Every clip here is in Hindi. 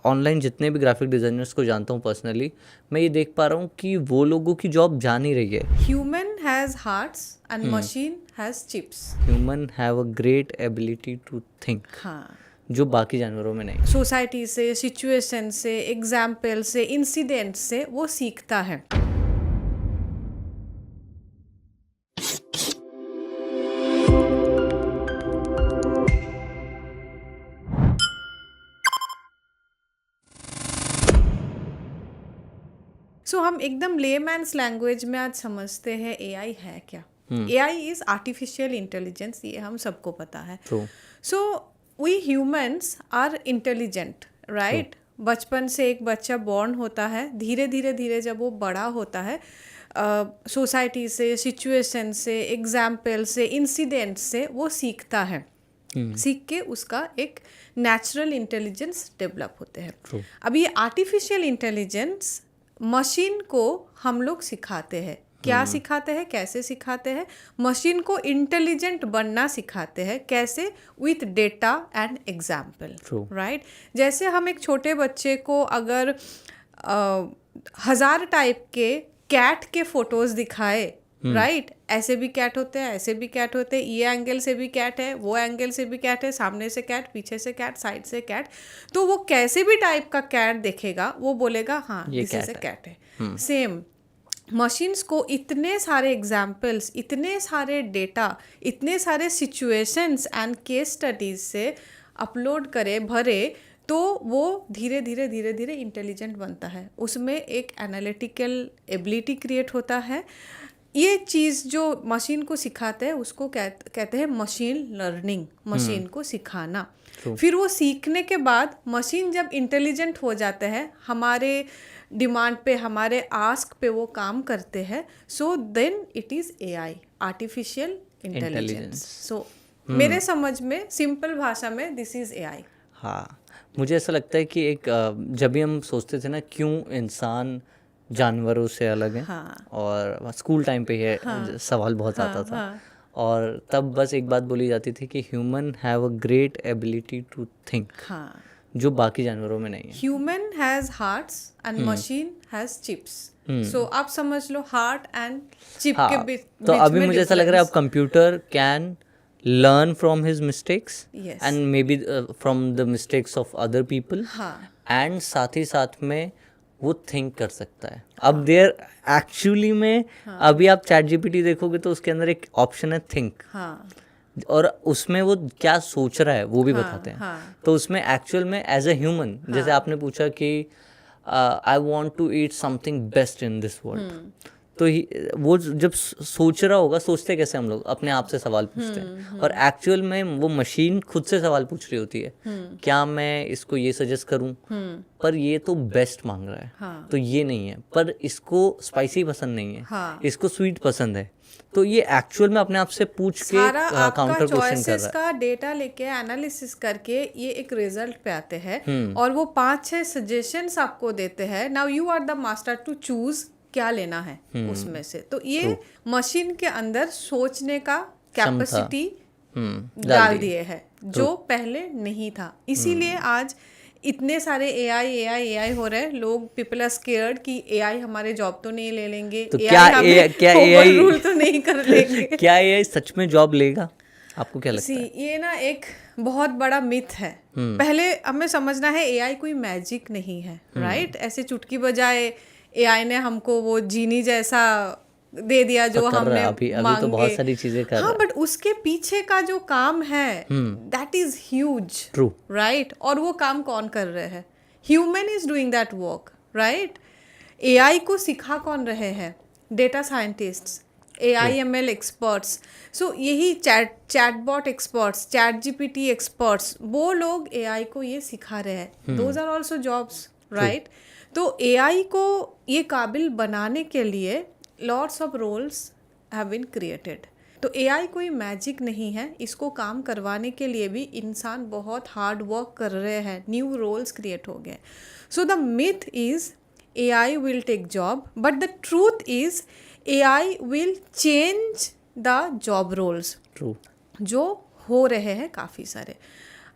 ऑनलाइन जितने भी ग्राफिक डिज़ाइनर्स को जानता हूँ पर्सनली, मैं ये देख पा रहा हूँ कि वो लोगों की जॉब जा नहीं रही है. Human has hearts and machine has chips. Human have a great ability to think, हाँ, जो बाकी जानवरों में नहीं. सोसाइटी से, सिचुएशन से, एग्जाम्पल से, इंसिडेंट से वो सीखता है. सो हम एकदम लेमैन्स लैंग्वेज में आज समझते हैं एआई है क्या. एआई इज आर्टिफिशियल इंटेलिजेंस, ये हम सबको पता है. True. So we humans are intelligent, right. बचपन से एक बच्चा बॉर्न होता है, धीरे धीरे धीरे जब वो बड़ा होता है, सोसाइटी से, सिचुएशन से, एग्जाम्पल से, इंसिडेंट से वो सीखता है. सीख के उसका एक नेचुरल इंटेलिजेंस डेवलप होते हैं. अब ये आर्टिफिशियल इंटेलिजेंस मशीन को हम लोग सिखाते हैं. क्या सिखाते हैं, कैसे सिखाते हैं? मशीन को इंटेलिजेंट बनना सिखाते हैं. कैसे? With data and example, right. जैसे हम एक छोटे बच्चे को अगर 1000 टाइप के कैट के फोटोज दिखाए, राइट. ऐसे भी कैट होते हैं, ऐसे भी कैट होते हैं, ये एंगल से भी कैट है, वो एंगल से भी कैट है, सामने से कैट, पीछे से कैट, साइड से कैट. तो वो कैसे भी टाइप का कैट देखेगा वो बोलेगा हाँ दिस इज अ कैट है. सेम मशीन्स को इतने सारे एग्जाम्पल्स, इतने सारे डेटा, इतने सारे सिचुएशंस एंड केस स्टडीज से अपलोड करे, भरे, तो वो धीरे धीरे धीरे धीरे इंटेलिजेंट बनता है. उसमें एक एनालिटिकल एबिलिटी क्रिएट होता है. ये चीज़ जो मशीन को सिखाते हैं उसको कहते हैं मशीन लर्निंग, मशीन को सिखाना. फिर वो सीखने के बाद मशीन जब इंटेलिजेंट हो जाते हैं, हमारे डिमांड पे, हमारे आस्क पे वो काम करते हैं, so then it is AI, artificial intelligence. So मेरे समझ में, सिंपल भाषा में, दिस इज़ एआई. हाँ, मुझे ऐसा लगता है कि एक जब भी हम सोचते थे ना क्यों इंसान जानवरों से अलग है, और स्कूल टाइम पे ये सवाल बहुत आता था, और तब बस एक बात बोली जाती थी कि human have a great ability to think, जो बाकी जानवरों में नहीं है. Human has hearts and machine has chips. So आप समझ लो हार्ट एंड चिप के बीच. तो अभी मुझे ऐसा लग रहा है अब computer can learn from his mistakes, and maybe from the mistakes of other people, and साथ ही साथ में वो थिंक कर सकता है. अब देयर एक्चुअली में अभी आप चैट जीपीटी देखोगे तो उसके अंदर एक ऑप्शन है थिंक, और उसमें वो क्या सोच रहा है वो भी बताते हैं. तो उसमें एक्चुअल में एज अ ह्यूमन, जैसे आपने पूछा कि I want to eat something best in this world, तो वो जब सोच रहा होगा, सोचते कैसे हम लोग अपने आप से सवाल पूछते हैं, और एक्चुअल में वो मशीन खुद से सवाल पूछ रही होती है. क्या मैं इसको ये सजेस्ट करूं, पर ये तो बेस्ट मांग रहा है, तो ये नहीं है, पर इसको स्पाइसी पसंद नहीं है, इसको स्वीट पसंद है. तो ये एक्चुअल में अपने आप से पूछ के काउंटर क्वेश्चन कर रहा है. का डेटा लेके एनालिसिस करके ये एक रिजल्ट पे आते हैं, और वो 5-6 सजेशंस आपको देते हैं. Now you are the master to choose क्या लेना है उसमें से. तो ये मशीन के अंदर सोचने का कैपेसिटी डाल दिए है, जो पहले नहीं था. इसीलिए आज इतने सारे एआई हो रहे हैं. लोग, पीपल आर स्केयर्ड कि एआई हमारे जॉब तो नहीं ले लेंगे, तो क्या एआई रूल तो नहीं कर लेंगे. क्या एआई सच में जॉब लेगा, आपको क्या लगता है? ये ना एक बहुत बड़ा मिथ है. पहले हमें समझना है एआई कोई मैजिक नहीं है, राइट. ऐसे चुटकी बजाए एआई ने हमको वो जीनी जैसा दे दिया जो हमने अभी तो बहुत सारी चीजें कर रहा है. बट उसके पीछे का जो काम है that is huge, true, right. और वो काम कौन कर रहे हैं? Human is doing that work, right. AI को सिखा कौन रहे हैं? Data scientists, AIML experts. So यही chatbot experts, chat GPT experts, वो लोग एआई को ये सिखा रहे हैं. Those are also jobs, right. तो एआई को ये काबिल बनाने के लिए lots of roles have been created. तो एआई कोई मैजिक नहीं है. इसको काम करवाने के लिए भी इंसान बहुत हार्ड वर्क कर रहे हैं. न्यू रोल्स क्रिएट हो गए. So the myth is AI will take job, but the truth is AI will change the job roles. True, जो हो रहे हैं काफ़ी सारे.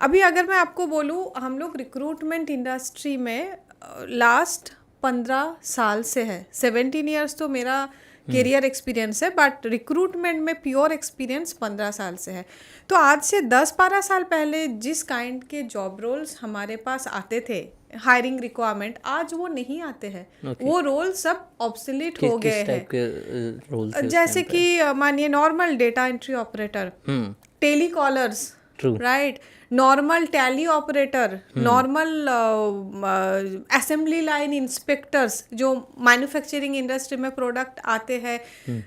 अभी अगर मैं आपको बोलूँ, हम लोग रिक्रूटमेंट इंडस्ट्री में लास्ट 15 साल से है। 17 ईयर्स तो मेरा कैरियर एक्सपीरियंस है, बट रिक्रूटमेंट में प्योर एक्सपीरियंस 15 साल से है। तो आज से 10-12 साल पहले जिस काइंड के जॉब रोल्स हमारे पास आते थे, हायरिंग रिक्वायरमेंट, आज वो नहीं आते हैं। वो रोल सब ऑब्सोलीट हो गए हैं। जैसे कि मानिए normal data entry operator, telecallers, right, normal tally operator, normal assembly line inspectors, जो मैन्युफैक्चरिंग इंडस्ट्री में प्रोडक्ट आते हैं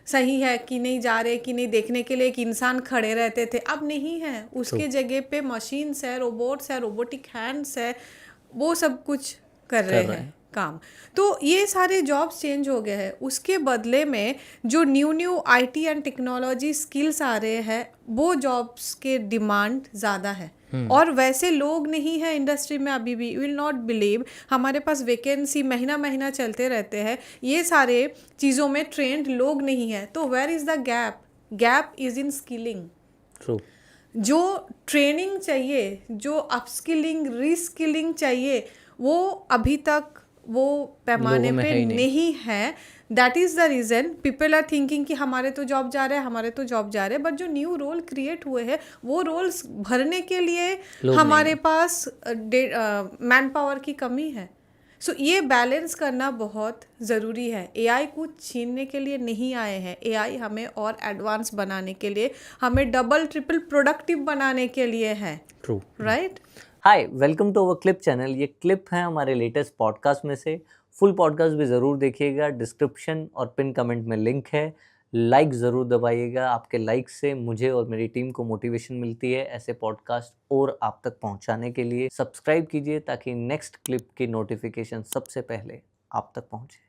सही है कि नहीं जा रहे कि नहीं देखने के लिए एक इंसान खड़े रहते थे, अब नहीं है। उसके जगह पे मशीन्स है, रोबोट्स है, रोबोटिक हैंड्स है, वो सब कुछ कर रहे हैं काम। तो ये सारे जॉब्स चेंज हो गए हैं। उसके बदले में जो new IT and technology skills आ रहे हैं, वो जॉब्स के डिमांड ज़्यादा है। और वैसे लोग नहीं है इंडस्ट्री में अभी भी। यू विल नॉट बिलीव, हमारे पास वैकेंसी महीना महीना चलते रहते हैं, ये सारे चीज़ों में ट्रेंड लोग नहीं है। तो where is the gap? Gap is in skilling. True. जो ट्रेनिंग चाहिए, जो अपस्किलिंग, रीस्किलिंग चाहिए, वो अभी तक वो पैमाने पे नहीं है। That is the reason people are thinking कि हमारे तो जॉब जा रहे हैं, हमारे तो जॉब जा रहे हैं, बट जो न्यू रोल क्रिएट हुए हैं, वो रोल्स भरने के लिए हमारे पास मैन पावर की कमी है। सो ये बैलेंस करना बहुत ज़रूरी है। एआई कुछ छीनने के लिए नहीं आए हैं। एआई हमें और एडवांस बनाने के लिए, हमें डबल ट्रिपल प्रोडक्टिव बनाने के लिए है। True, right. Hi, welcome to our clip channel. ये क्लिप है हमारे लेटेस्ट पॉडकास्ट में से। फुल पॉडकास्ट भी ज़रूर देखिएगा। डिस्क्रिप्शन और पिन कमेंट में लिंक है। लाइक ज़रूर दबाइएगा। आपके लाइक से मुझे और मेरी टीम को मोटिवेशन मिलती है ऐसे पॉडकास्ट और आप तक पहुंचाने के लिए। सब्सक्राइब कीजिए ताकि नेक्स्ट क्लिप की नोटिफिकेशन सबसे पहले आप तक पहुंचे।